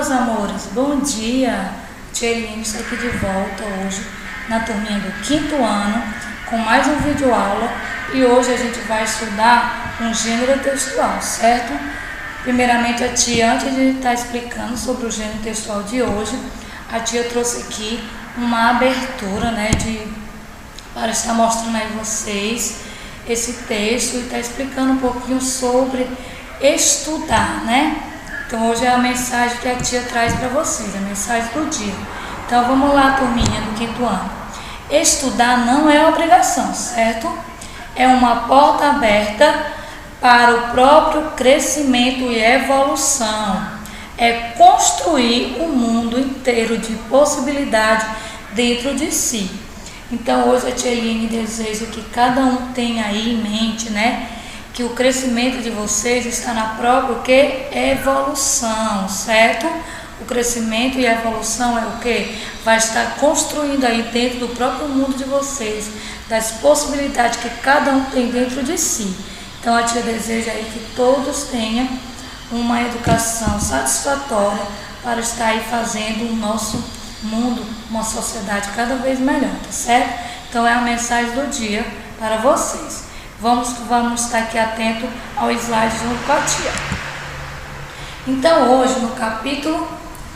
meus amores, bom dia. Tia Eline está aqui de volta hoje na turminha do 5º ano com mais um vídeo aula e hoje a gente vai estudar um gênero textual, certo? Primeiramente a tia, antes de estar explicando sobre o gênero textual de hoje, a tia trouxe aqui uma abertura, né, para estar mostrando aí vocês esse texto e estar explicando um pouquinho sobre estudar, né? Então hoje é a mensagem que a tia traz para vocês, a mensagem do dia. Então vamos lá, turminha do 5º ano. Estudar não é obrigação, certo? É uma porta aberta para o próprio crescimento e evolução. É construir um mundo inteiro de possibilidade dentro de si. Então hoje a tia Eline deseja que cada um tenha aí em mente, né, que o crescimento de vocês está na própria evolução, certo? O crescimento e a evolução é o que? Vai estar construindo aí dentro do próprio mundo de vocês, das possibilidades que cada um tem dentro de si. Então a tia deseja aí que todos tenham uma educação satisfatória para estar aí fazendo o nosso mundo, uma sociedade cada vez melhor, tá certo? Então é a mensagem do dia para vocês. Vamos estar aqui atento ao slide junto com a tia. Então hoje no capítulo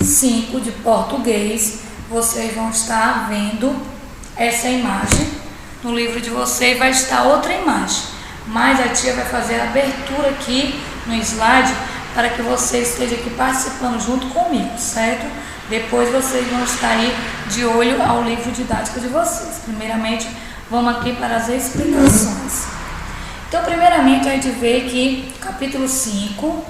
5 de português, vocês vão estar vendo essa imagem. No livro de vocês vai estar outra imagem, mas a tia vai fazer a abertura aqui no slide para que vocês estejam aqui participando junto comigo, certo? Depois vocês vão estar aí de olho ao livro didático de vocês. Primeiramente, vamos aqui para as explicações. Então, primeiramente, a gente vê que capítulo 5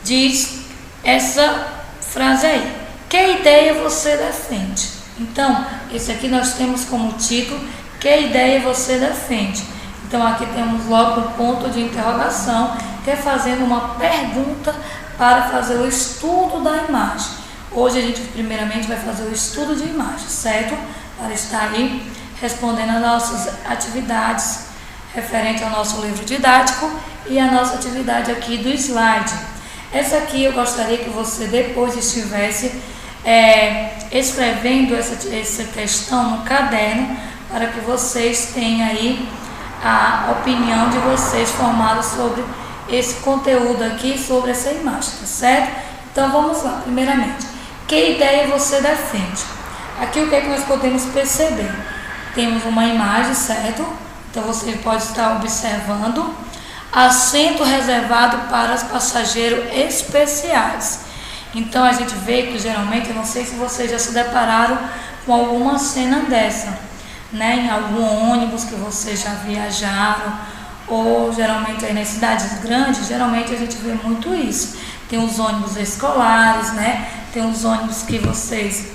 diz essa frase aí: que ideia você defende? Então, esse aqui nós temos como título: que ideia você defende? Então, aqui temos logo um ponto de interrogação, que é fazendo uma pergunta para fazer o estudo da imagem. Hoje a gente primeiramente vai fazer o estudo de imagem, certo? Para estar aí respondendo às nossas atividades referente ao nosso livro didático e a nossa atividade aqui do slide. Essa aqui eu gostaria que você depois estivesse escrevendo essa questão no caderno para que vocês tenham aí a opinião de vocês formada sobre esse conteúdo aqui, sobre essa imagem, tá certo? Então vamos lá, primeiramente, que ideia você defende? Aqui o que é que nós podemos perceber? Temos uma imagem, certo? Então você pode estar observando assento reservado para os passageiros especiais. Então a gente vê que geralmente, eu não sei se vocês já se depararam com alguma cena dessa, né? Em algum ônibus que vocês já viajaram, ou geralmente aí nas cidades grandes, geralmente a gente vê muito isso. Tem os ônibus escolares, né? Tem os ônibus que vocês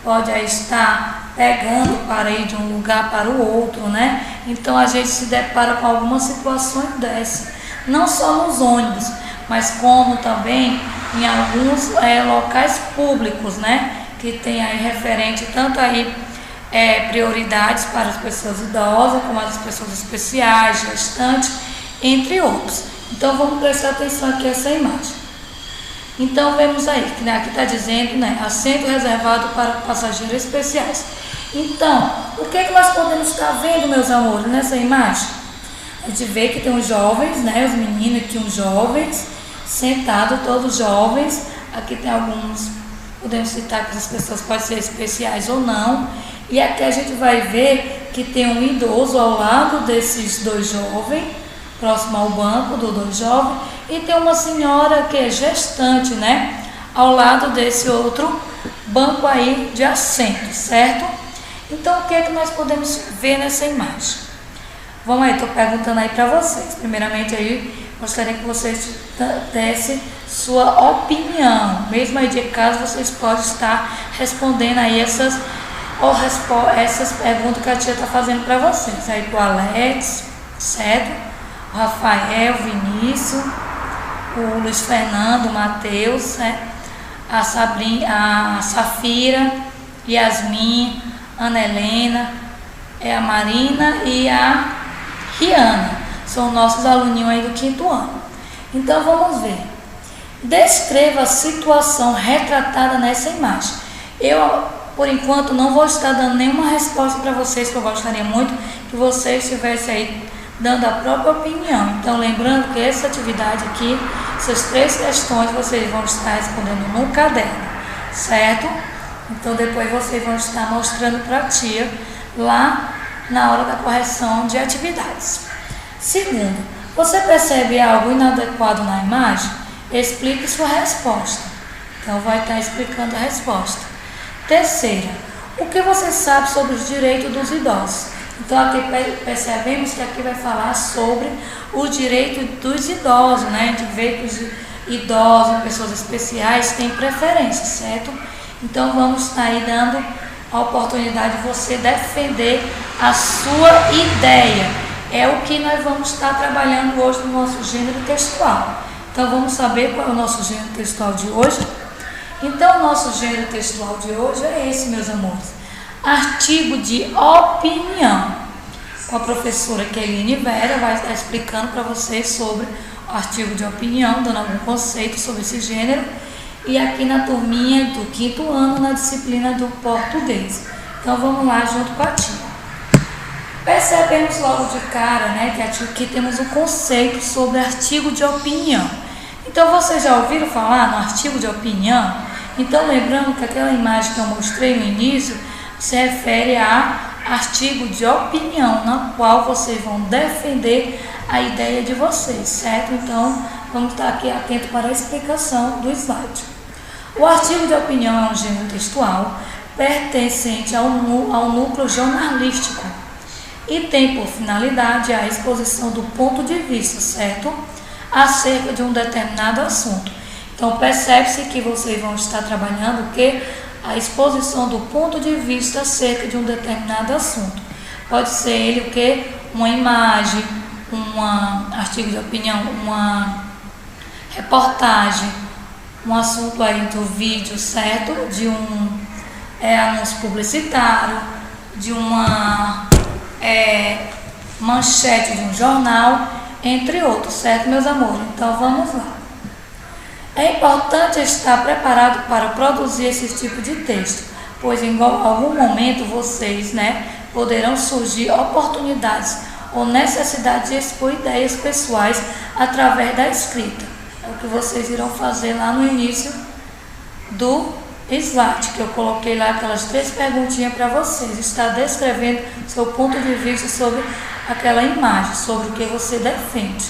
podem aí estar pegando para ir de um lugar para o outro, né? Então a gente se depara com algumas situações dessas, não só nos ônibus, mas como também em alguns locais públicos, né? Que tem aí referente tanto aí prioridades para as pessoas idosas, como as pessoas especiais, gestantes, entre outros. Então vamos prestar atenção aqui a essa imagem. Então vemos aí, que aqui está dizendo, né, assento reservado para passageiros especiais. Então, o que é que nós podemos estar vendo, meus amores, nessa imagem? A gente vê que tem uns jovens, né, os meninos aqui, uns jovens, sentados, todos jovens. Aqui tem alguns, podemos citar que as pessoas podem ser especiais ou não. E aqui a gente vai ver que tem um idoso ao lado desses dois jovens, próximo ao banco dos dois jovens, e tem uma senhora que é gestante, né, ao lado desse outro banco aí de assento, certo? Então, o que é que nós podemos ver nessa imagem? Vamos aí, estou perguntando aí para vocês. Primeiramente aí, gostaria que vocês dessem sua opinião. Mesmo aí de casa, vocês podem estar respondendo aí essas perguntas que a tia está fazendo para vocês. Aí para o Alex, certo? O Rafael, Vinícius, o Luiz Fernando, o Matheus, né? A Safira, Yasmin, Ana Helena, a Marina e a Riana. São nossos aluninhos aí do 5º ano. Então vamos ver. Descreva a situação retratada nessa imagem. Eu, por enquanto, não vou estar dando nenhuma resposta para vocês, que eu gostaria muito que vocês estivessem aí dando a própria opinião. Então, lembrando que essa atividade aqui, essas 3 questões, vocês vão estar respondendo no caderno, certo? Então, depois vocês vão estar mostrando para a tia lá na hora da correção de atividades. Segundo, você percebe algo inadequado na imagem? Explique sua resposta. Então, vai estar explicando a resposta. Terceira, o que você sabe sobre os direitos dos idosos? Então, aqui percebemos que aqui vai falar sobre os direitos dos idosos, né? A gente vê que os idosos, pessoas especiais, têm preferência, certo? Então, vamos estar aí dando a oportunidade de você defender a sua ideia. É o que nós vamos estar trabalhando hoje no nosso gênero textual. Então, vamos saber qual é o nosso gênero textual de hoje? Então, o nosso gênero textual de hoje é esse, meus amores. Artigo de opinião. Com a professora Keline Vera vai estar explicando para vocês sobre o artigo de opinião, dando algum conceito sobre esse gênero. E aqui na turminha do 5º ano, na disciplina do português. Então, vamos lá junto com a tia. Percebemos logo de cara, né, que aqui temos um conceito sobre artigo de opinião. Então, vocês já ouviram falar no artigo de opinião? Então, lembrando que aquela imagem que eu mostrei no início se refere a artigo de opinião, na qual vocês vão defender a ideia de vocês, certo? Então, vamos estar aqui atentos para a explicação do slide. O artigo de opinião é um gênero textual pertencente ao núcleo jornalístico e tem por finalidade a exposição do ponto de vista, certo? Acerca de um determinado assunto. Então, percebe-se que vocês vão estar trabalhando que a exposição do ponto de vista acerca de um determinado assunto. Pode ser ele o que? Uma imagem, um artigo de opinião, uma reportagem, um assunto aí do vídeo, certo? De um anúncio publicitário, de uma manchete de um jornal, entre outros, certo, meus amores? Então, vamos lá. É importante estar preparado para produzir esse tipo de texto, pois em algum momento vocês, poderão surgir oportunidades ou necessidade de expor ideias pessoais através da escrita. É o que vocês irão fazer lá no início do slide, que eu coloquei lá aquelas 3 perguntinhas para vocês. Está descrevendo seu ponto de vista sobre aquela imagem, sobre o que você defende.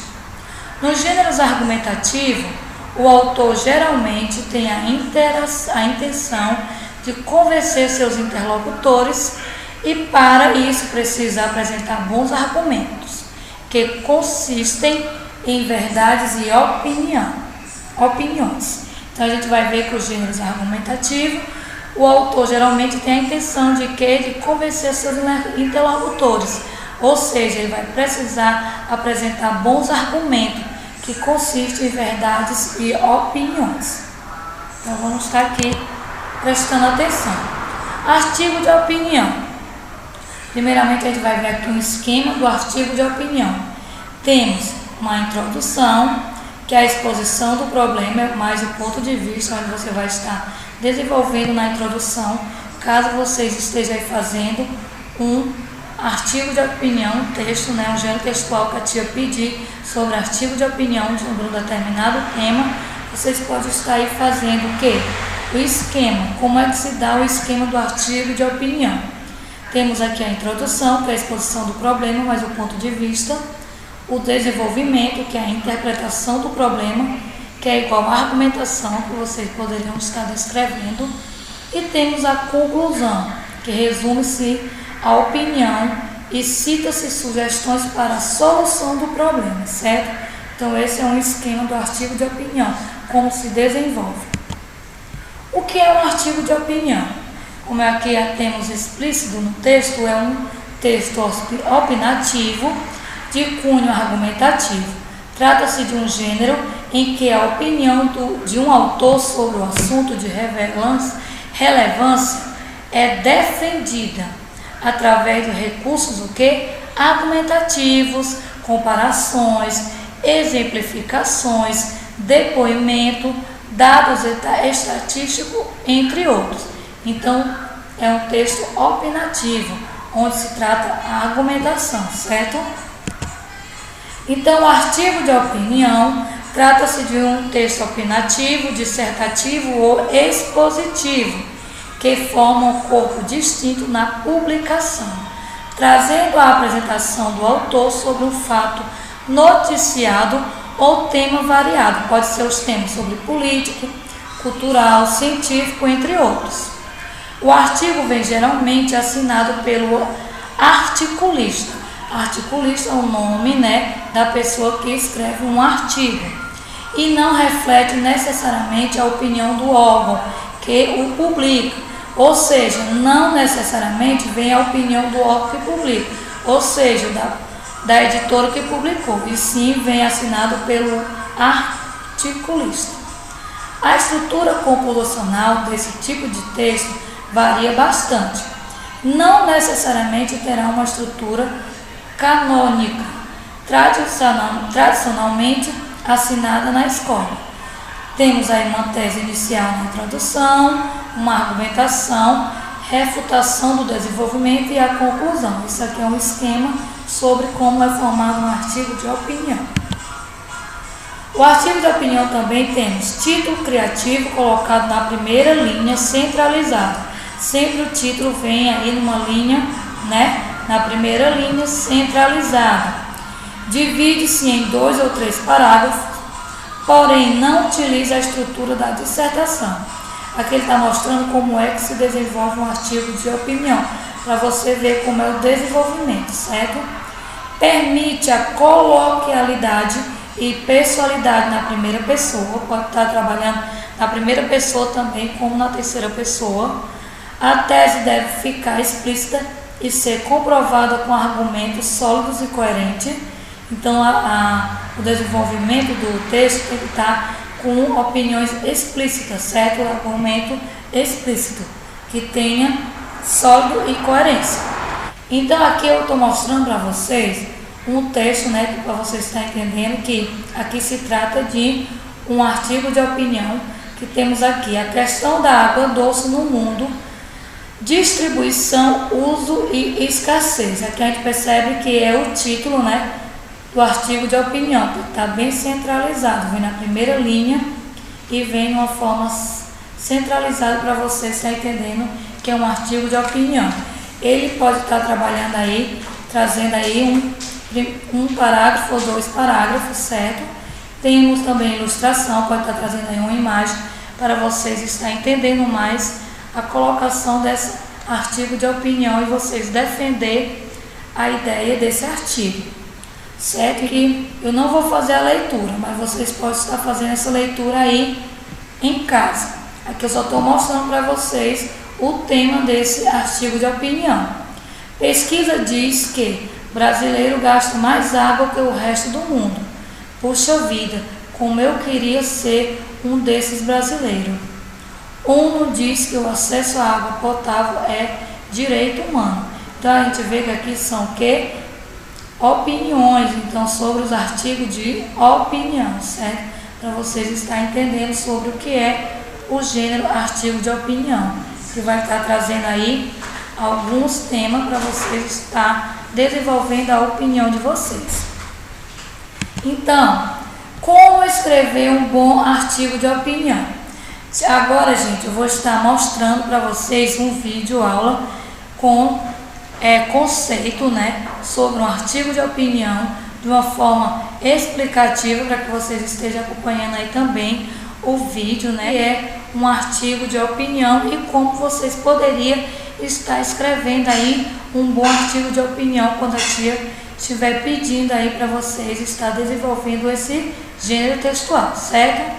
Nos gêneros argumentativos, o autor geralmente tem a intenção de convencer seus interlocutores e para isso precisa apresentar bons argumentos, que consistem em verdades e opiniões. Então a gente vai ver que os gêneros argumentativos, o autor geralmente tem a intenção de convencer seus interlocutores, ou seja, ele vai precisar apresentar bons argumentos, que consiste em verdades e opiniões. Então, vamos estar aqui prestando atenção. Artigo de opinião. Primeiramente, a gente vai ver aqui um esquema do artigo de opinião. Temos uma introdução, que é a exposição do problema, mais o ponto de vista, onde você vai estar desenvolvendo na introdução, caso vocês estejam aí fazendo um artigo de opinião, um texto, um gênero textual que a tia pedir sobre artigo de opinião sobre um determinado tema, vocês podem estar aí fazendo o quê? O esquema, como é que se dá o esquema do artigo de opinião. Temos aqui a introdução, que é a exposição do problema, mais o ponto de vista, o desenvolvimento, que é a interpretação do problema, que é igual à argumentação que vocês poderiam estar descrevendo, e temos a conclusão, que resume-se a opinião e cita-se sugestões para a solução do problema, certo? Então, esse é um esquema do artigo de opinião, como se desenvolve. O que é um artigo de opinião? Como aqui temos explícito no texto, é um texto opinativo de cunho argumentativo. Trata-se de um gênero em que a opinião de um autor sobre o assunto de relevância é defendida através de recursos argumentativos, comparações, exemplificações, depoimento, dados estatísticos, entre outros. Então, é um texto opinativo, onde se trata a argumentação, certo? Então, o artigo de opinião trata-se de um texto opinativo, dissertativo ou expositivo, que forma um corpo distinto na publicação, trazendo a apresentação do autor sobre um fato noticiado ou tema variado. Pode ser os temas sobre político, cultural, científico, entre outros. O artigo vem geralmente assinado pelo articulista. Articulista é o nome, da pessoa que escreve um artigo e não reflete necessariamente a opinião do órgão que o publica, ou seja, não necessariamente vem a opinião do órgão que publica, ou seja, da editora que publicou, e sim vem assinado pelo articulista. A estrutura composicional desse tipo de texto varia bastante. Não necessariamente terá uma estrutura canônica, tradicionalmente assinada na escola. Temos aí uma tese inicial na introdução, uma argumentação, refutação do desenvolvimento e a conclusão. Isso aqui é um esquema sobre como é formado um artigo de opinião. O artigo de opinião também temos título criativo colocado na primeira linha, centralizado. Sempre o título vem aí numa linha, na primeira linha, centralizada. Divide-se em 2 ou 3 parágrafos, porém não utiliza a estrutura da dissertação. Aqui ele está mostrando como é que se desenvolve um artigo de opinião, para você ver como é o desenvolvimento, certo? Permite a coloquialidade e pessoalidade na primeira pessoa, pode estar trabalhando na primeira pessoa também como na terceira pessoa. A tese deve ficar explícita e ser comprovada com argumentos sólidos e coerentes. Então, o desenvolvimento do texto tem que estar com opiniões explícitas, certo? O argumento explícito, que tenha sólido e coerência. Então, aqui eu estou mostrando para vocês um texto, para vocês estarem entendendo que aqui se trata de um artigo de opinião que temos aqui. A questão da água doce no mundo, distribuição, uso e escassez. Aqui a gente percebe que é o título, do artigo de opinião, que está bem centralizado, vem na primeira linha e vem de uma forma centralizada para você estar entendendo que é um artigo de opinião. Ele pode estar trabalhando aí, trazendo aí um parágrafo ou 2 parágrafos, certo? Temos também ilustração, pode estar trazendo aí uma imagem para vocês estarem entendendo mais a colocação desse artigo de opinião e vocês defender a ideia desse artigo, certo? Que eu não vou fazer a leitura, mas vocês podem estar fazendo essa leitura aí em casa. Aqui eu só estou mostrando para vocês o tema desse artigo de opinião. Pesquisa diz que brasileiro gasta mais água que o resto do mundo. Puxa vida, como eu queria ser um desses brasileiros. ONU diz que o acesso à água potável é direito humano. Então a gente vê que aqui são o quê? Opiniões, então sobre os artigos de opinião, certo? Para vocês estarem entendendo sobre o que é o gênero artigo de opinião, que vai estar trazendo aí alguns temas para vocês estar desenvolvendo a opinião de vocês. Então, como escrever um bom artigo de opinião? Agora, gente, eu vou estar mostrando para vocês um vídeo aula com conceito, sobre um artigo de opinião de uma forma explicativa para que vocês estejam acompanhando aí também o vídeo, que é um artigo de opinião e como vocês poderiam estar escrevendo aí um bom artigo de opinião quando a tia estiver pedindo aí para vocês estar desenvolvendo esse gênero textual, certo?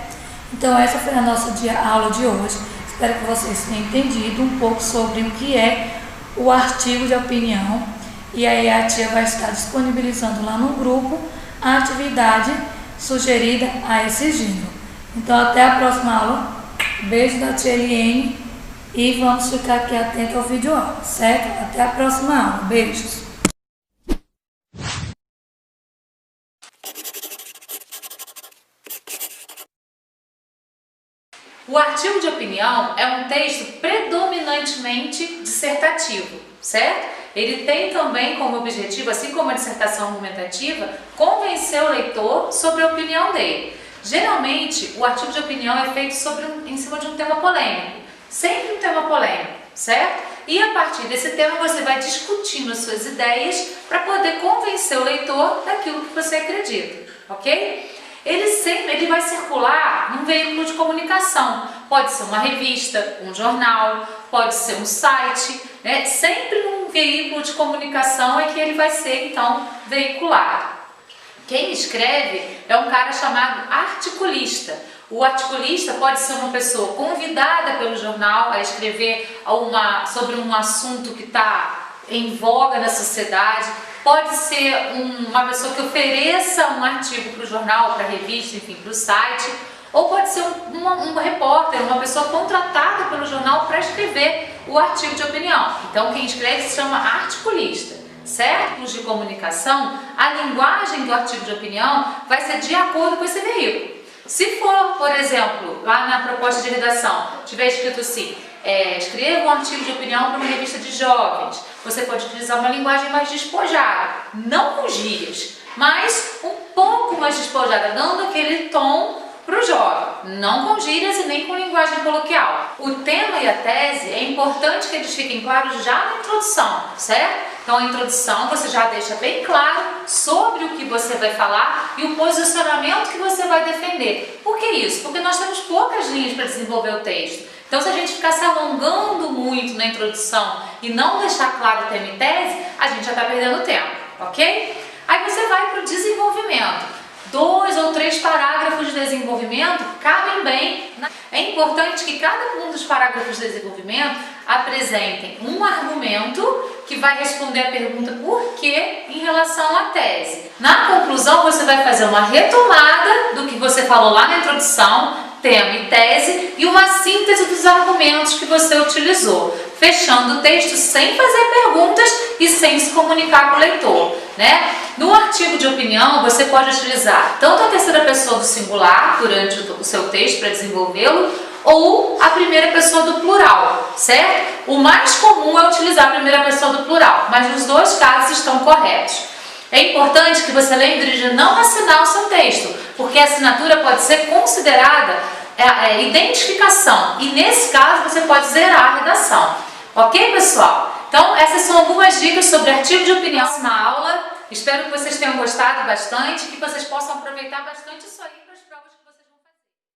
Então essa foi a nossa aula de hoje. Espero que vocês tenham entendido um pouco sobre o que é o artigo de opinião. E aí a tia vai estar disponibilizando lá no grupo a atividade sugerida a esse gênero. Então até a próxima aula. Beijo da tia Eliane e vamos ficar aqui atento ao vídeo aula, certo? Até a próxima aula. Beijos. O artigo de opinião é um texto predominantemente dissertativo, certo? Ele tem também como objetivo, assim como a dissertação argumentativa, convencer o leitor sobre a opinião dele. Geralmente, o artigo de opinião é feito em cima de um tema polêmico, sempre um tema polêmico, certo? E a partir desse tema você vai discutindo as suas ideias para poder convencer o leitor daquilo que você acredita, ok? Ele vai circular num veículo de comunicação, pode ser uma revista, um jornal, pode ser um site, né? Sempre num veículo de comunicação é que ele vai ser então veiculado. Quem escreve é um cara chamado articulista. O articulista pode ser uma pessoa convidada pelo jornal a escrever sobre um assunto que está em voga na sociedade, pode ser uma pessoa que ofereça um artigo para o jornal, para a revista, enfim, para o site, ou pode ser um repórter, uma pessoa contratada pelo jornal para escrever o artigo de opinião. Então quem escreve se chama articulista. Certos de comunicação, a linguagem do artigo de opinião vai ser de acordo com esse veículo. Se for, por exemplo, lá na proposta de redação, tiver escrito assim, escreva um artigo de opinião para uma revista de jovens, você pode utilizar uma linguagem mais despojada, não com gírias, mas um pouco mais despojada, dando aquele tom para o jovem, não com gírias e nem com linguagem coloquial. O tema e a tese é importante que eles fiquem claros já na introdução, certo? Então, a introdução você já deixa bem claro sobre o que você vai falar e o posicionamento que você vai defender. Por que isso? Porque nós temos poucas linhas para desenvolver o texto. Então, se a gente ficar se alongando muito na introdução e não deixar claro o tema e tese, a gente já está perdendo tempo, ok? Aí você vai para o desenvolvimento. 2 ou 3 parágrafos de desenvolvimento cabem bem. É importante que cada um dos parágrafos de desenvolvimento apresentem um argumento que vai responder a pergunta por quê em relação à tese. Na conclusão, você vai fazer uma retomada do que você falou lá na introdução, tema e tese, e uma síntese dos argumentos que você utilizou, fechando o texto sem fazer perguntas e sem se comunicar com o leitor, né? No artigo de opinião, você pode utilizar tanto a terceira pessoa do singular durante o seu texto para desenvolvê-lo, ou a primeira pessoa do plural, certo? O mais comum é utilizar a primeira pessoa do plural, mas nos dois casos estão corretos. É importante que você lembre de não assinar o seu texto, porque a assinatura pode ser considerada identificação, e nesse caso você pode zerar a redação. Ok, pessoal? Então, essas são algumas dicas sobre artigo de opinião. Próxima aula, espero que vocês tenham gostado bastante e que vocês possam aproveitar bastante isso aí para os